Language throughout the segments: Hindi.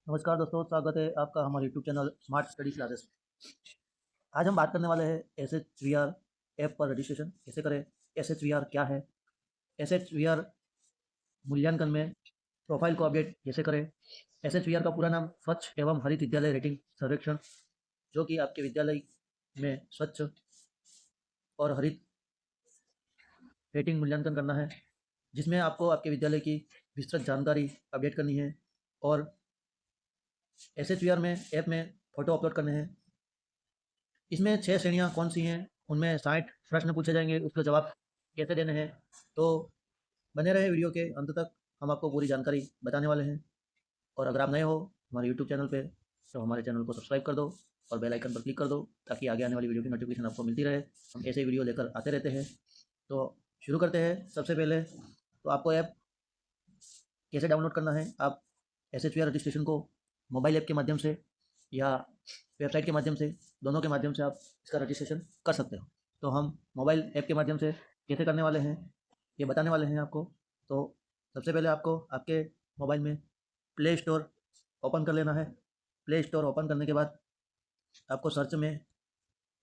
नमस्कार दोस्तों, स्वागत है आपका हमारे YouTube channel smart study classes में। आज हम बात करने वाले हैं S H V R app पर रजिस्ट्रेशन कैसे करें। एस एच वी आर क्या है, एस एच वी आर मूल्यांकन में प्रोफाइल को अपडेट कैसे करें। एस एच वी आर का पूरा नाम स्वच्छ एवं हरित विद्यालय रेटिंग सर्वेक्षण, जो कि आपके विद्यालय में स्वच्छ और हरित रेटिंग मूल्यांकन करना है, जिसमें आपको आपके विद्यालय की विस्तृत जानकारी अपडेट करनी है और एस एच वी आर में ऐप में फ़ोटो अपलोड करने हैं। इसमें 6 श्रेणियाँ कौन सी हैं, उनमें 60 प्रश्न पूछे जाएंगे, उसके जवाब कैसे देने हैं। तो बने रहे वीडियो के अंत तक, हम आपको पूरी जानकारी बताने वाले हैं। और अगर आप नए हो हमारे यूट्यूब चैनल पे, तो हमारे चैनल को सब्सक्राइब कर दो और बेल आइकन पर क्लिक कर दो, ताकि आगे आने वाली वीडियो की नोटिफिकेशन आपको मिलती रहे। हम ऐसे वीडियो लेकर आते रहते हैं। तो शुरू करते हैं। सबसे पहले तो आपको ऐप कैसे डाउनलोड करना है। आप S H V R registration को मोबाइल ऐप के माध्यम से या वेबसाइट के माध्यम से, दोनों के माध्यम से आप इसका रजिस्ट्रेशन कर सकते हो। तो हम मोबाइल ऐप के माध्यम से कैसे करने वाले हैं, ये बताने वाले हैं आपको। तो सबसे पहले आपको आपके मोबाइल में प्ले स्टोर ओपन कर लेना है। प्ले स्टोर ओपन करने के बाद आपको सर्च में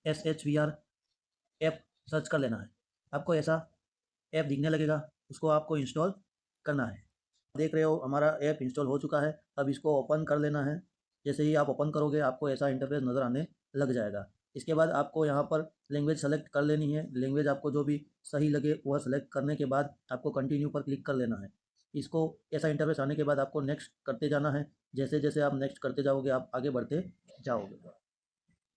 S H V R app search कर लेना है। आपको ऐसा ऐप दिखने लगेगा, उसको आपको इंस्टॉल करना है। देख रहे हो हमारा ऐप इंस्टॉल हो चुका है। अब इसको ओपन कर लेना है। जैसे ही आप ओपन करोगे आपको ऐसा इंटरफेस नज़र आने लग जाएगा। इसके बाद आपको यहाँ पर लैंग्वेज सेलेक्ट कर लेनी है। लैंग्वेज आपको जो भी सही लगे वह सेलेक्ट करने के बाद आपको कंटिन्यू पर क्लिक कर लेना है। इसको ऐसा इंटरफेस आने के बाद आपको नेक्स्ट करते जाना है। जैसे जैसे आप नेक्स्ट करते जाओगे आप आगे बढ़ते जाओगे।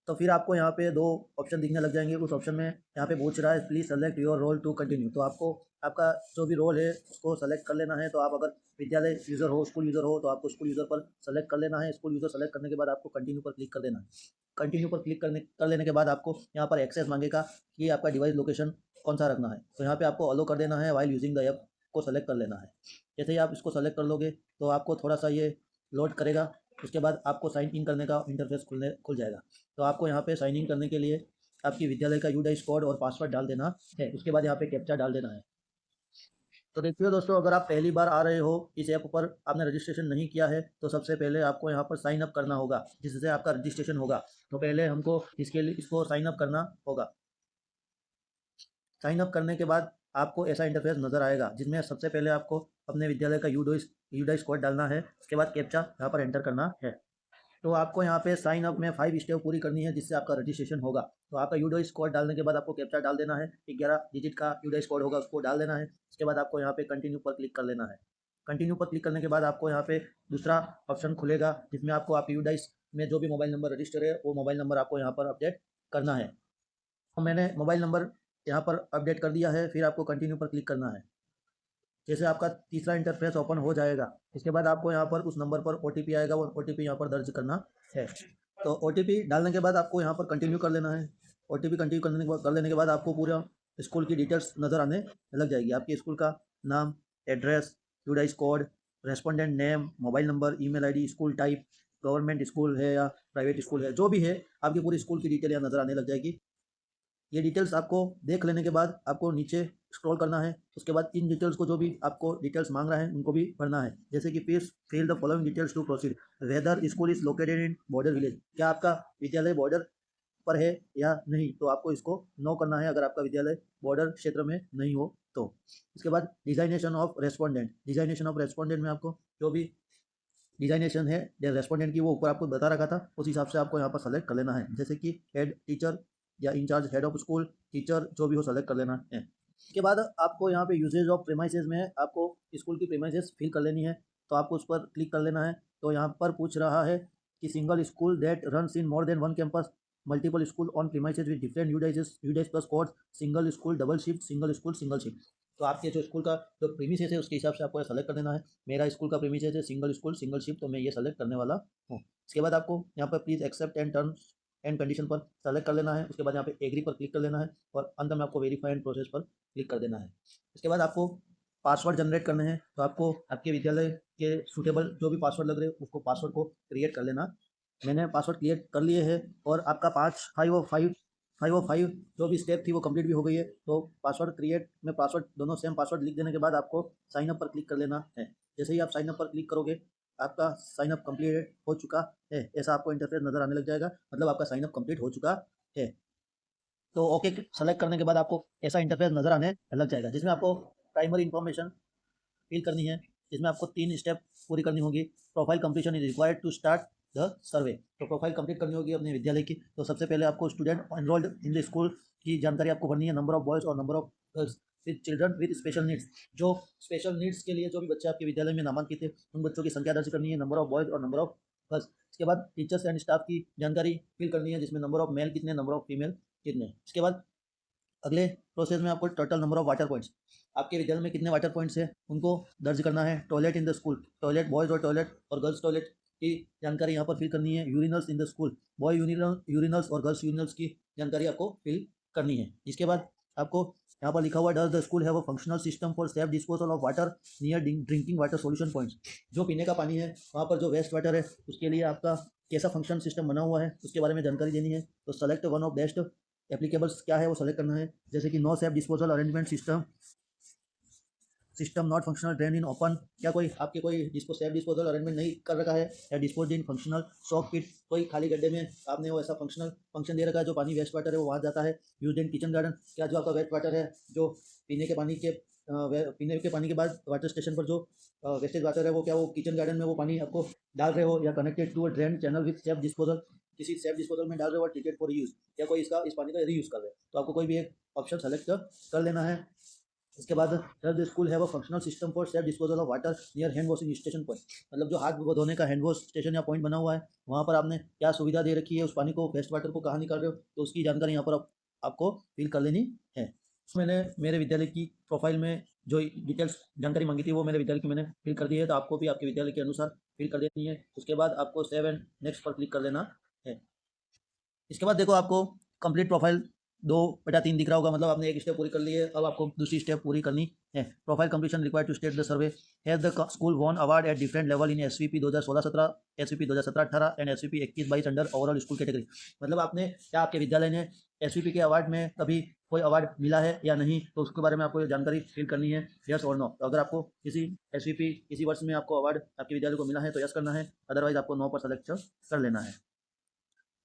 तो फिर आपको यहाँ पे दो ऑप्शन दिखने लग जाएंगे। उस ऑप्शन में यहाँ पे पूछ रहा है please select your role to continue. तो आपको आपका जो भी रोल है उसको सेलेक्ट कर लेना है। तो आप अगर विद्यालय यूज़र हो, स्कूल यूज़र हो, तो आपको स्कूल यूज़र पर सेलेक्ट कर लेना है। स्कूल यूज़र सेलेक्ट करने के बाद आपको कंटिन्यू पर क्लिक कर देना है। कंटिन्यू पर क्लिक कर लेने के बाद आपको यहाँ पर एक्सेस मांगेगा कि आपका डिवाइस लोकेशन कौन सा रखना है। तो यहाँ पर आपको अलो कर देना है। वाइल यूजिंग द ऐप को सेलेक्ट कर लेना है। जैसे ही आप इसको सेलेक्ट कर लोगे तो आपको थोड़ा सा ये लोड करेगा। उसके बाद आपको साइन इन करने का इंटरफेस खुल जाएगा। तो आपको यहाँ पे साइन इन करने के लिए आपकी विद्यालय का यूडाइस कोड और पासवर्ड डाल देना है। उसके बाद यहाँ पे कैप्चा डाल देना है। तो देखिए दोस्तों, अगर आप पहली बार आ रहे हो इस ऐप पर, आपने रजिस्ट्रेशन नहीं किया है, तो सबसे पहले आपको यहाँ पर साइन अप करना होगा, जिससे आपका रजिस्ट्रेशन होगा। तो पहले हमको इसके लिए इसको साइन अप करना होगा। साइन अप करने के बाद आपको ऐसा इंटरफेस नज़र आएगा, जिसमें सबसे पहले आपको अपने विद्यालय का यूडाइस कोड डालना है। उसके बाद कैप्चा यहाँ पर एंटर करना है। तो आपको यहाँ पे साइन अप में 5 स्टेप पूरी करनी है, जिससे आपका रजिस्ट्रेशन होगा। तो आपका यूडाइस कोड डालने के बाद आपको कैप्चा डाल देना है। 11 डिजिट का यूडाइस कोड होगा, उसको डाल देना है। उसके बाद आपको यहाँ पे कंटिन्यू पर क्लिक कर लेना है। कंटिन्यू पर क्लिक करने के बाद आपको यहाँ पे दूसरा ऑप्शन खुलेगा, जिसमें आपको आप यूडाइस में जो भी मोबाइल नंबर रजिस्टर है वो मोबाइल नंबर आपको यहाँ पर अपडेट करना है। तो मैंने मोबाइल नंबर यहाँ पर अपडेट कर दिया है। फिर आपको कंटिन्यू पर क्लिक करना है। जैसे आपका तीसरा इंटरफेस ओपन हो जाएगा, इसके बाद आपको यहाँ पर उस नंबर पर ओटीपी आएगा, वो ओटीपी यहाँ पर दर्ज करना है। तो ओटीपी डालने के बाद आपको यहाँ पर कंटिन्यू कर लेना है। ओटीपी कंटिन्यू कर लेने के बाद आपको पूरा स्कूल की डिटेल्स नज़र आने लग जाएगी। आपके स्कूल का नाम, address, UDISE code, respondent name, mobile number, email ID, school type, government school है या प्राइवेट स्कूल है, जो भी है आपकी पूरी स्कूल की डिटेल यहाँ नज़र आने लग जाएगी। ये डिटेल्स आपको देख लेने के बाद आपको नीचे स्क्रॉल करना है। उसके बाद इन डिटेल्स को, जो भी आपको डिटेल्स मांग रहा है, उनको भी भरना है। जैसे कि please fill the following details to proceed. Whether school is located in border village, क्या आपका विद्यालय बॉर्डर पर है या नहीं, तो आपको इसको नो करना है अगर आपका विद्यालय बॉर्डर क्षेत्र में नहीं हो तो। इसके बाद designation of respondent. Designation of respondent में आपको जो भी डिजाइनेशन है रेस्पोंडेंट की, वो ऊपर आपको बता रखा था, उस हिसाब से आपको यहाँ पर सेलेक्ट कर लेना है। जैसे कि हेड टीचर या in charge head of school, teacher, जो भी हो सेलेक्ट कर लेना है। इसके बाद आपको यहाँ पे यूजेज ऑफ प्रेमाइसेस में आपको स्कूल की प्रेमाइसेस फिल कर लेनी है। तो आपको उस पर क्लिक कर लेना है। तो यहाँ पर पूछ रहा है कि single school that runs in more than one campus, multiple school on premises with different UDISE plus codes, single school double shift, single school single shift. तो आपके जो स्कूल का जो प्रीमिसेस है उसके हिसाब से आपको सेलेक्ट कर देना है। मेरा स्कूल का प्रीमिसेस है सिंगल स्कूल सिंगल शिफ्ट, तो मैं ये सेलेक्ट करने वाला हूँ। इसके बाद आपको यहाँ पर please accept and terms and condition पर सेलेक्ट कर लेना है। उसके बाद यहाँ पे एग्री पर क्लिक कर लेना है और अंत में आपको वेरीफाई एंड प्रोसेस पर क्लिक कर देना है। इसके बाद आपको पासवर्ड जनरेट करने हैं। तो आपको आपके विद्यालय के सूटेबल जो भी पासवर्ड लग रहे हैं उसको पासवर्ड को क्रिएट कर लेना। मैंने पासवर्ड क्रिएट कर लिए है और आपका 5 जो भी स्टेप थी वो कंप्लीट भी हो गई है। तो पासवर्ड क्रिएट में पासवर्ड दोनों सेम पासवर्ड लिख देने के बाद आपको साइन अप पर क्लिक कर लेना है। जैसे ही आप साइन अप पर क्लिक करोगे आपका साइन अप कंप्लीट हो चुका है, ऐसा आपको इंटरफेस नज़र आने लग जाएगा, मतलब आपका साइन अप कंप्लीट हो चुका है। तो ओके सेलेक्ट करने के बाद आपको ऐसा इंटरफेस नज़र आने लग जाएगा, जिसमें आपको प्राइमरी इन्फॉर्मेशन फिल करनी है, जिसमें आपको 3 स्टेप पूरी करनी होगी। Profile completion is required to start the survey. तो प्रोफाइल कंप्लीट करनी होगी अपने विद्यालय की। तो सबसे पहले आपको student enrolled in the school की जानकारी आपको भरनी है, नंबर ऑफ बॉयज़ और number of girls with children with special needs. जो स्पेशल नीड्स के लिए जो भी बच्चे आपके विद्यालय में नामांकित है, उन बच्चों की संख्या दर्ज करनी है, नंबर ऑफ बॉयज़ और नंबर ऑफ गर्ल्स। इसके बाद टीचर्स एंड स्टाफ की जानकारी फिल करनी है, जिसमें नंबर ऑफ मेल कितने, नंबर ऑफ फीमेल कितने। इसके बाद अगले प्रोसेस में आपको total number of water points, आपके विद्यालय में कितने वाटर पॉइंट्स हैं उनको दर्ज करना है। Toilet in the school, toilet boys और टॉयलेट और गर्ल्स टॉयलेट की जानकारी यहाँ पर फिल करनी है। Urinals in the school, boy urinals और गर्ल्स यूरिनल्स की जानकारी आपको फिल करनी है। इसके बाद आपको यहाँ पर लिखा हुआ does the school have a functional system for safe disposal of water near drinking water solution points. जो पीने का पानी है वहाँ पर जो वेस्ट वाटर है उसके लिए आपका कैसा फंक्शन सिस्टम बना हुआ है उसके बारे में जानकारी देनी है। तो select one of best applicables क्या है वो सेलेक्ट करना है, जैसे कि no safe disposal arrangement system not functional drain in open. क्या कोई आपके कोई सेफ डिस्पोजल अरेंजमेंट नहीं कर रखा है, या डिस्पोज इन फंक्शनल सॉक पिट, कोई खाली गड्ढे में आपने वो ऐसा फंक्शनल फंक्शन दे रखा है जो पानी वेस्ट वाटर है वो वहाँ जाता है। यूज इन किचन गार्डन, क्या जो आपका वेस्ट वाटर है जो पीने के पानी के पीने के पानी के बाद वाटर स्टेशन पर जो वेस्टेज वाटर है वो क्या वो किचन गार्डन में वो पानी आपको डाल रहे हो, या connected to a drain channel with safe disposal, किसी सेफ डिस्पोजल में डाल रहे हो और ट्रीटेड फॉर यूज, या कोई इस पानी का रीयूज कर रहे हो। तो आपको कोई भी एक ऑप्शन सेलेक्ट कर लेना है। इसके बाद does the school have a functional system for safe disposal of water near hand washing station point, मतलब जो हाथ धोने का हैंड वॉश स्टेशन या पॉइंट बना हुआ है वहाँ पर आपने क्या सुविधा दे रखी है, उस पानी को वेस्ट वाटर को कहाँ निकाल रहे हो, तो उसकी जानकारी यहाँ पर आपको फिल कर लेनी है। मैंने मेरे विद्यालय की प्रोफाइल में जो डिटेल्स जानकारी मांगी थी वो मेरे विद्यालय की मैंने फिल कर दी है, तो आपको भी आपके विद्यालय के अनुसार फिल कर देनी है। उसके बाद आपको सेव एंड नेक्स्ट पर क्लिक कर देना है। इसके बाद देखो आपको कंप्लीट प्रोफाइल 2/3 दिख रहा होगा, मतलब आपने एक स्टेप पूरी कर ली है, अब आपको दूसरी स्टेप पूरी करनी है। Profile completion required to state the survey has the school won award at different level in SVP 2016-17, SVP 2017-18 and SVP 21-22 under overall school category. मतलब आपने क्या आपके विद्यालय ने एसवीपी के अवार्ड में कभी कोई अवार्ड मिला है या नहीं, तो उसके बारे में आपको जानकारी फिल करनी है, यस और नो। तो अगर आपको किसी एसवीपी किसी वर्ष में आपको अवार्ड आपके विद्यालय को मिला है तो यस करना है, अदरवाइज आपको नो पर सेलेक्ट कर लेना है।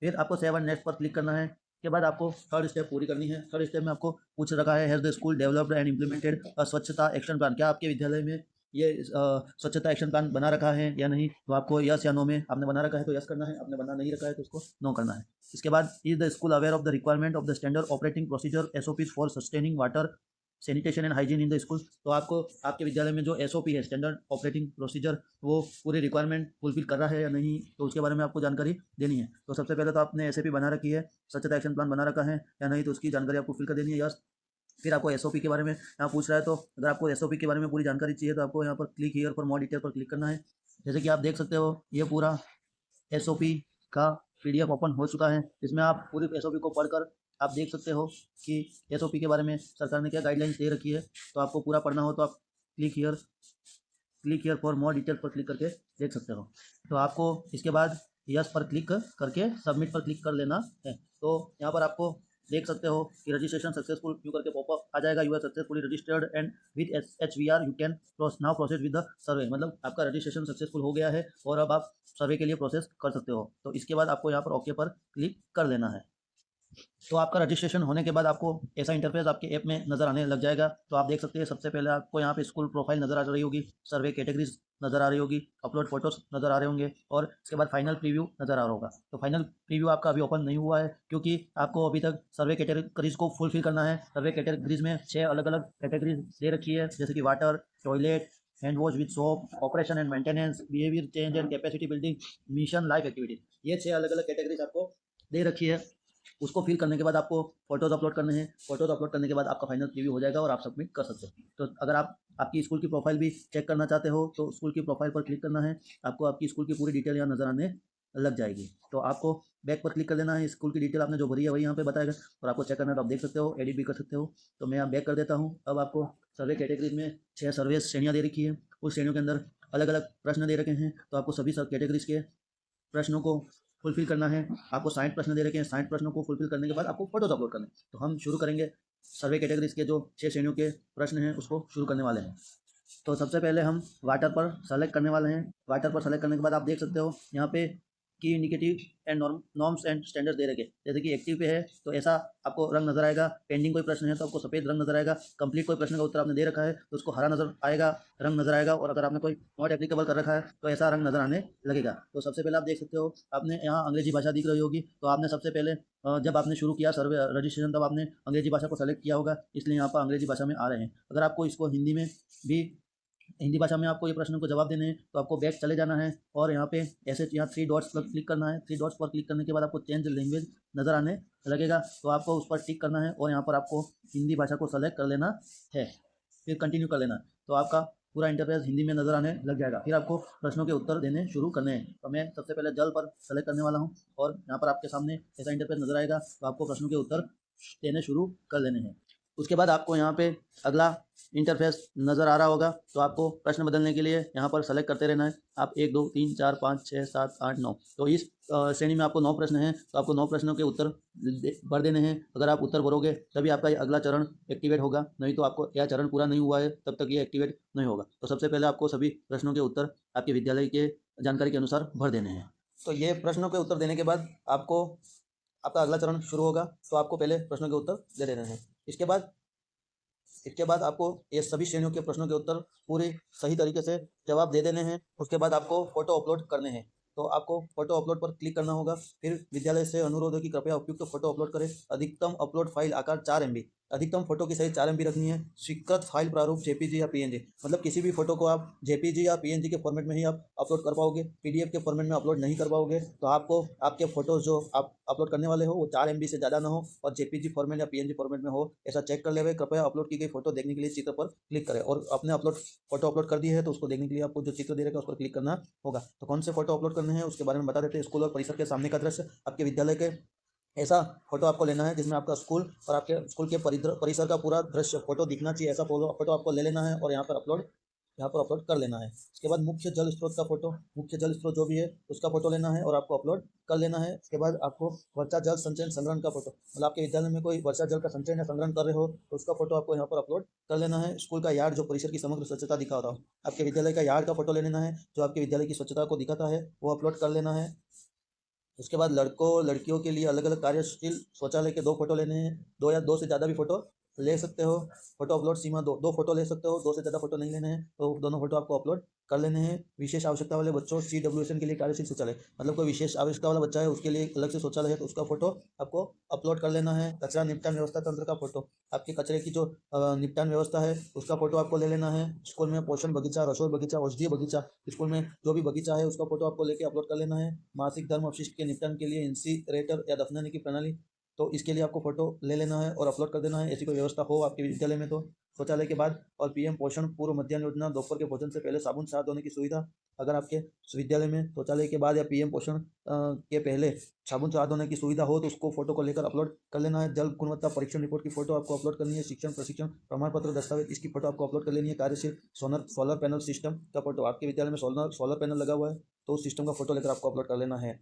फिर आपको सेव एंड नेक्स्ट पर क्लिक करना है। के बाद आपको थर्ड स्टेप पूरी करनी है। थर्ड स्टेप में आपको पूछ रखा है has the school developed and implemented स्वच्छता एक्शन प्लान, क्या आपके विद्यालय में ये स्वच्छता एक्शन प्लान बना रखा है या नहीं, तो आपको यस या नो में, आपने बना रखा है तो यस करना है, आपने बना नहीं रखा है तो उसको नो करना है। इसके बाद is the school aware of the requirement of the standard operating procedure SOPs for sustaining water sanitation and hygiene in the school. तो आपको आपके विद्यालय में जो एसओपी है स्टैंडर्ड ऑपरेटिंग प्रोसीजर वो पूरी रिक्वायरमेंट फुलफिल कर रहा है या नहीं, तो उसके बारे में आपको जानकारी देनी है। तो सबसे पहले तो आपने एसएपी बना रखी है, स्वच्छता एक्शन प्लान बना रखा है या नहीं, तो उसकी जानकारी आपको फिल कर देनी है, यस। फिर आपको एसओपी के बारे में यहाँ पूछ रहा है, तो अगर आपको एसओपी के बारे में पूरी जानकारी चाहिए तो आपको यहाँ पर click here for more detail पर क्लिक करना है। जैसे कि आप देख सकते हो ये पूरा एसओपी का पीडीएफ ओपन हो चुका है, इसमें आप पूरी एसओपी को पढ़कर आप देख सकते हो कि एसओपी के बारे में सरकार ने क्या गाइडलाइंस दे रखी है। तो आपको पूरा पढ़ना हो तो आप click here for more detail पर क्लिक करके देख सकते हो। तो आपको इसके बाद यस पर क्लिक करके सबमिट पर क्लिक कर लेना है। तो यहाँ पर आपको देख सकते हो कि रजिस्ट्रेशन सक्सेसफुल क्यू करके पॉपअप आ जाएगा, you are successfully registered and with HVR you can now process with the survey, मतलब आपका रजिस्ट्रेशन सक्सेसफुल हो गया है और अब आप सर्वे के लिए प्रोसेस कर सकते हो। तो इसके बाद आपको यहाँ पर ओके पर क्लिक कर लेना है। तो आपका रजिस्ट्रेशन होने के बाद आपको ऐसा इंटरफेस आपके ऐप में नज़र आने लग जाएगा। तो आप देख सकते हैं सबसे पहले आपको यहाँ पे स्कूल प्रोफाइल नज़र आ रही होगी, सर्वे कैटेगरीज नज़र आ रही होगी, अपलोड फोटोज नज़र आ रहे होंगे और इसके बाद फाइनल प्रीव्यू नज़र आ रहा होगा। तो फाइनल प्रीव्यू आपका अभी ओपन नहीं हुआ है क्योंकि आपको अभी तक सर्वे कैटेगरीज को फुलफिल करना है। सर्वे कैटेगरीज में 6 अलग अलग कैटेगरीज दे रखी है, जैसे कि water, toilet, hand wash with soap, operation and maintenance, behaviour change and capacity building, mission, life activities, ये 6 अलग अलग कैटेगरीज आपको दे रखी है। उसको फिल करने के बाद आपको फोटोज़ अपलोड करने हैं, फोटोज़ अपलोड करने के बाद आपका फाइनल प्रीव्यू हो जाएगा और आप सबमिट कर सकते हो। तो अगर आप आपकी स्कूल की प्रोफाइल भी चेक करना चाहते हो तो स्कूल की प्रोफाइल पर क्लिक करना है, आपको आपकी स्कूल की पूरी डिटेल यहाँ नज़र आने लग जाएगी। तो आपको बैक पर क्लिक कर देना है, स्कूल की डिटेल आपने जो भरी है वही यहाँ पे बताएगा और आपको चेक करना है तो आप देख सकते हो, एडिट भी कर सकते हो। तो मैं यहाँ बैक कर देता हूँ। अब आपको सर्वे कैटेगरीज में 6 सर्वे श्रेणियाँ दे रखी है, उस श्रेणियों के अंदर अलग अलग प्रश्न दे रखे हैं। तो आपको सभी सब कैटेगरीज के प्रश्नों को फुलफिल करना है। आपको 60 प्रश्न दे रखे हैं, 60 प्रश्नों को फुलफिल करने के बाद आपको फोटोज अपलोड करने हैं। तो हम शुरू करेंगे सर्वे कैटेगरीज के जो 6 श्रेणियों के प्रश्न हैं उसको शुरू करने वाले हैं। तो सबसे पहले हम वाटर पर सेलेक्ट करने वाले हैं। वाटर पर सेलेक्ट करने के बाद आप देख सकते हो यहाँ पे की indicative and norms and standards दे रखे। जैसे कि एक्टिव पे है तो ऐसा आपको रंग नजर आएगा, पेंडिंग कोई प्रश्न है तो आपको सफ़ेद रंग नजर आएगा, कंप्लीट कोई प्रश्न का उत्तर आपने दे रखा है तो उसको हरा नजर आएगा, रंग नजर आएगा, और अगर आपने कोई नॉट एप्लीकेबल कर रखा है तो ऐसा रंग नजर आने लगेगा। तो सबसे पहले आप देख सकते हो आपने यहाँ अंग्रेजी भाषा दिख रही होगी, तो आपने सबसे पहले जब आपने शुरू किया सर्वे रजिस्ट्रेशन तब आपने अंग्रेजी भाषा को सेलेक्ट किया होगा, इसलिए यहाँ पर अंग्रेजी भाषा में आ रहे हैं। अगर आपको इसको हिंदी में भी हिंदी भाषा में आपको ये प्रश्न को जवाब देने हैं तो आपको बैक चले जाना है और यहाँ पे ऐसे यहाँ 3 डॉट्स पर क्लिक करना है। 3 डॉट्स पर क्लिक करने के बाद आपको चेंज लैंग्वेज नज़र आने लगेगा, तो आपको उस पर टिक करना है और यहाँ पर आपको हिंदी भाषा को सेलेक्ट कर लेना है, फिर कंटिन्यू कर लेना है। तो आपका पूरा इंटरफेस हिंदी में नज़र आने लग जाएगा। फिर आपको प्रश्नों के उत्तर देने शुरू करने हैं। तो मैं सबसे पहले जल पर सेलेक्ट करने वाला हूँ और यहाँ पर आपके सामने ऐसा इंटरफेस नज़र आएगा, तो आपको प्रश्नों के उत्तर देने शुरू कर लेने हैं। उसके बाद आपको यहाँ पे अगला इंटरफेस नज़र आ रहा होगा, तो आपको प्रश्न बदलने के लिए यहाँ पर सेलेक्ट करते रहना है। आप 1 2 3 4 5 6 7 8 9, तो इस श्रेणी में आपको 9 प्रश्न हैं, तो आपको 9 प्रश्नों के उत्तर भर देने हैं। अगर आप उत्तर भरोगे तभी आपका ये अगला चरण एक्टिवेट होगा, नहीं तो आपको यह चरण पूरा नहीं हुआ है तब तक ये एक्टिवेट नहीं होगा। तो सबसे पहले आपको सभी प्रश्नों के उत्तर आपके विद्यालय के जानकारी के अनुसार भर देने हैं। तो ये प्रश्नों के उत्तर देने के बाद आपको आपका अगला चरण शुरू होगा, तो आपको पहले प्रश्नों के उत्तर दे देने हैं। इसके बाद आपको ये सभी श्रेणियों के प्रश्नों के उत्तर पूरी सही तरीके से जवाब दे देने हैं। उसके बाद आपको फोटो अपलोड करने हैं, तो आपको फोटो अपलोड पर क्लिक करना होगा। फिर विद्यालय से अनुरोध है कि कृपया उपयुक्त फोटो अपलोड करें। अधिकतम अपलोड फाइल आकार 4 MB, अधिकतम फोटो की साइज 4 MB रखनी है। स्वीकृत फाइल प्रारूप जेपीजी या पीएनजी, मतलब किसी भी फोटो को आप जेपीजी या पीएनजी के फॉर्मेट में ही आप अपलोड कर पाओगे, पीडीएफ के फॉर्मेट में अपलोड नहीं कर पाओगे। तो आपको आपके फोटोज जो आप अपलोड करने वाले हो वो 4 MB से ज़्यादा ना हो और जेपीजी फॉर्मेट या पीएनजी फॉर्मेट में हो, ऐसा चेक कर ले हुए। कृपया अपलोड की गई फोटो देखने के लिए चित्र पर क्लिक करें, और अपने फोटो अपलोड कर दी है तो उसको देखने के लिए आपको जो चित्र दे रखा है उस पर क्लिक करना होगा। तो कौन से फोटो अपलोड करने हैं उसके बारे में बता देते हैं। स्कूल और परिसर के सामने का दृश्य, आपके विद्यालय के ऐसा फोटो आपको लेना है जिसमें आपका स्कूल और आपके स्कूल के परिसर का पूरा दृश्य फोटो दिखना चाहिए, ऐसा फोटो आपको ले लेना है और यहाँ पर अपलोड कर लेना है। उसके बाद मुख्य जल स्रोत का फोटो, मुख्य जल स्रोत जो भी है उसका फोटो लेना है और आपको अपलोड कर लेना है। उसके बाद आपको वर्षा जल संचयन संग्रहण का फोटो, मतलब आपके विद्यालय में कोई वर्षा जल का संचयन या संग्रहण कर रहे हो तो उसका फोटो आपको यहाँ पर अपलोड कर लेना है। स्कूल का यार्ड जो परिसर की समग्र स्वच्छता दिखाता हो, आपके विद्यालय का यार्ड का फोटो ले लेना है जो आपके विद्यालय की स्वच्छता को दिखाता है, वो अपलोड कर लेना है। उसके बाद लड़कों और लड़कियों के लिए अलग अलग कार्यशील शौचालय के 2 फोटो लेने हैं। 2 या 2 से ज़्यादा भी फोटो ले सकते हो। फोटो अपलोड सीमा 2 फोटो ले सकते हो, 2 से ज़्यादा फोटो नहीं लेने हैं, तो दोनों फोटो आपको अपलोड कर लेने हैं। विशेष आवश्यकता वाले बच्चों CWSN के लिए कार्यशील शौचालय, मतलब कोई विशेष आवश्यकता वाला बच्चा है उसके लिए अलग से शौचालय है तो उसका फोटो आपको अपलोड कर लेना है। कचरा निपटान व्यवस्था तंत्र का फोटो, आपके कचरे की जो निपटान व्यवस्था है उसका फोटो आपको ले लेना है। स्कूल में पोषण बगीचा, रसोई बगीचा, औषधीय बगीचा, स्कूल में जो भी बगीचा है उसका फोटो आपको लेके अपलोड कर लेना है। मासिक धर्म अपशिष्ट के निपटान के लिए इंसीनरेटर या दफनाने की प्रणाली, तो इसके लिए आपको फोटो ले लेना है और अपलोड कर देना है। ऐसी कोई व्यवस्था हो आपके विद्यालय में तो। शौचालय के बाद और पीएम पोषण पूर्व मध्याह्न योजना, दोपहर के भोजन से पहले साबुन से हाथ धोने की सुविधा, अगर आपके विद्यालय में शौचालय के बाद या पीएम पोषण के पहले साबुन से हाथ धोने की सुविधा हो तो उसको फोटो को लेकर अपलोड कर लेना है। जल गुणवत्ता परीक्षण रिपोर्ट की फोटो आपको अपलोड करनी है। शिक्षण प्रशिक्षण प्रमाण पत्र दस्तावेज, इसकी फोटो आपको अपलोड कर लेनी है। कार्यशील सोलर पैनल सिस्टम का फोटो, आपके विद्यालय में सोलर पैनल लगा हुआ है तो उस सिस्टम का फोटो लेकर आपको अपलोड कर लेना है।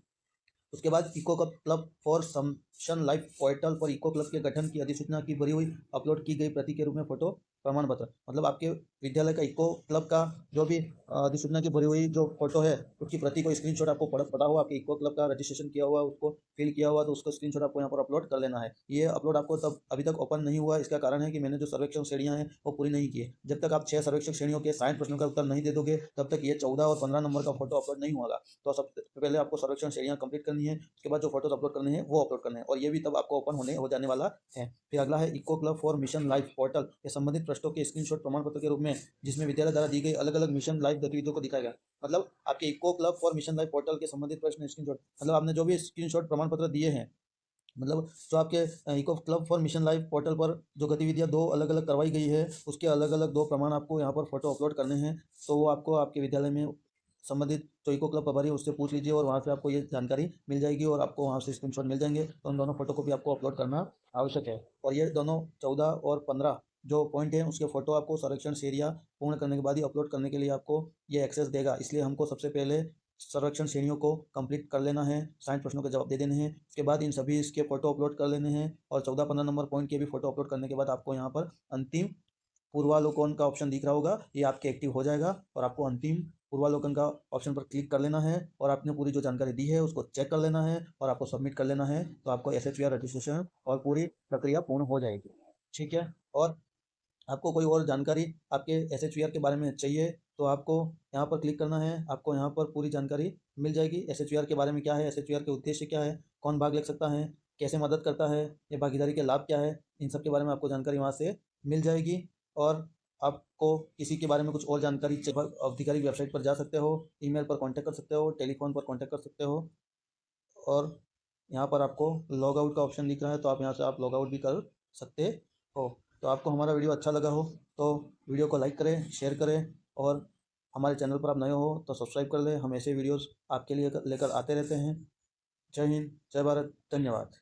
उसके बाद eco club for mission life portal पर इको क्लब के गठन की अधिसूचना की भरी हुई अपलोड की गई प्रति के रूप में फोटो प्रमाण पत्र, मतलब आपके विद्यालय का इको क्लब का जो भी अधिसूचना की भरी हुई जो फोटो है उसकी प्रति को स्क्रीनशॉट आपको पड़ा हुआ, आपके इको क्लब का रजिस्ट्रेशन किया हुआ उसको फिल किया हुआ तो उसका स्क्रीनशॉट आपको यहाँ पर अपलोड कर लेना है। ये अपलोड आपको तब अभी तक ओपन नहीं हुआ, इसका कारण है कि मैंने जो सर्वेक्षण श्रेणियाँ हैं वो पूरी नहीं की है। जब तक आप 6 सर्वेक्षण श्रेणियों के 60 प्रश्नों का उत्तर नहीं दे दोगे तब तक ये 14 और 15 नंबर का फोटो अपलोड नहीं होगा। तो सबसे पहले आपको सर्वेक्षण श्रेणियाँ कंप्लीट करनी है, उसके बाद जो फोटोज अपलोड करने हैं वो अपलोड करने हैं और ये भी तब आपको ओपन हो जाने वाला है। फिर अगला है eco club for mission life portal के संबंधित पृष्ठों के स्क्रीनशॉट प्रमाण पत्र के रूप में, जिसमें विद्यालय द्वारा दी गई अलग अलग मिशन लाइफ गतिविधियों को दिखाएगा। मतलब आपके eco club for mission life portal के संबंधित प्रश्न स्क्रीनशॉट, मतलब आपने जो भी स्क्रीनशॉट प्रमाण पत्र दिए हैं, मतलब जो आपके eco club for mission life portal पर जो गतिविधियां 2 अलग अलग करवाई गई है उसके अलग अलग 2 प्रमाण आपको यहाँ पर फोटो अपलोड करने हैं। तो वो आपको आपके विद्यालय में संबंधित जो इको क्लब प्रभारी है उससे पूछ लीजिए और वहाँ से आपको ये जानकारी मिल जाएगी और आपको वहाँ से स्क्रीनशॉट मिल जाएंगे। तो उन दोनों फोटो को भी आपको अपलोड करना आवश्यक है। और ये दोनों 14 और 15 जो पॉइंट हैं उसके फोटो आपको सर्वेक्षण श्रेणियाँ पूर्ण करने के बाद ही अपलोड करने के लिए आपको ये एक्सेस देगा। इसलिए हमको सबसे पहले सर्वेक्षण श्रेणियों को कंप्लीट कर लेना है, 60 प्रश्नों के जवाब दे देने हैं। उसके बाद इन सभी इसके फोटो अपलोड कर लेने हैं और 14-15 नंबर पॉइंट के भी फोटो अपलोड करने के बाद आपको यहाँ पर अंतिम पूर्वावलोकन का ऑप्शन दिख रहा होगा, ये आपके एक्टिव हो जाएगा और आपको अंतिम पूर्वावलोकन का ऑप्शन पर क्लिक कर लेना है और आपने पूरी जो जानकारी दी है उसको चेक कर लेना है और आपको सबमिट कर लेना है। तो आपको SHVR रजिस्ट्रेशन और पूरी प्रक्रिया पूर्ण हो जाएगी। ठीक है। और आपको कोई और जानकारी आपके SHVR के बारे में चाहिए तो आपको यहाँ पर क्लिक करना है, आपको यहाँ पर पूरी जानकारी मिल जाएगी। SHVR के बारे में क्या है, SHVR के उद्देश्य क्या है, कौन भाग ले सकता है, कैसे मदद करता है, ये भागीदारी के लाभ क्या है, इन सब के बारे में आपको जानकारी वहाँ से मिल जाएगी। और आपको किसी के बारे में कुछ और जानकारी चाहिए, आधिकारिक वेबसाइट पर जा सकते हो, ईमेल पर कॉन्टैक्ट कर सकते हो, टेलीफोन पर कॉन्टैक्ट कर सकते हो। और यहाँ पर आपको लॉग आउट का ऑप्शन दिख रहा है, तो आप यहाँ से आप लॉग आउट भी कर सकते हो। तो आपको हमारा वीडियो अच्छा लगा हो तो वीडियो को लाइक करें, शेयर करें और हमारे चैनल पर आप नए हो तो सब्सक्राइब कर लें। हम ऐसे वीडियोस आपके लिए लेकर आते रहते हैं। जय हिंद, जय भारत, धन्यवाद।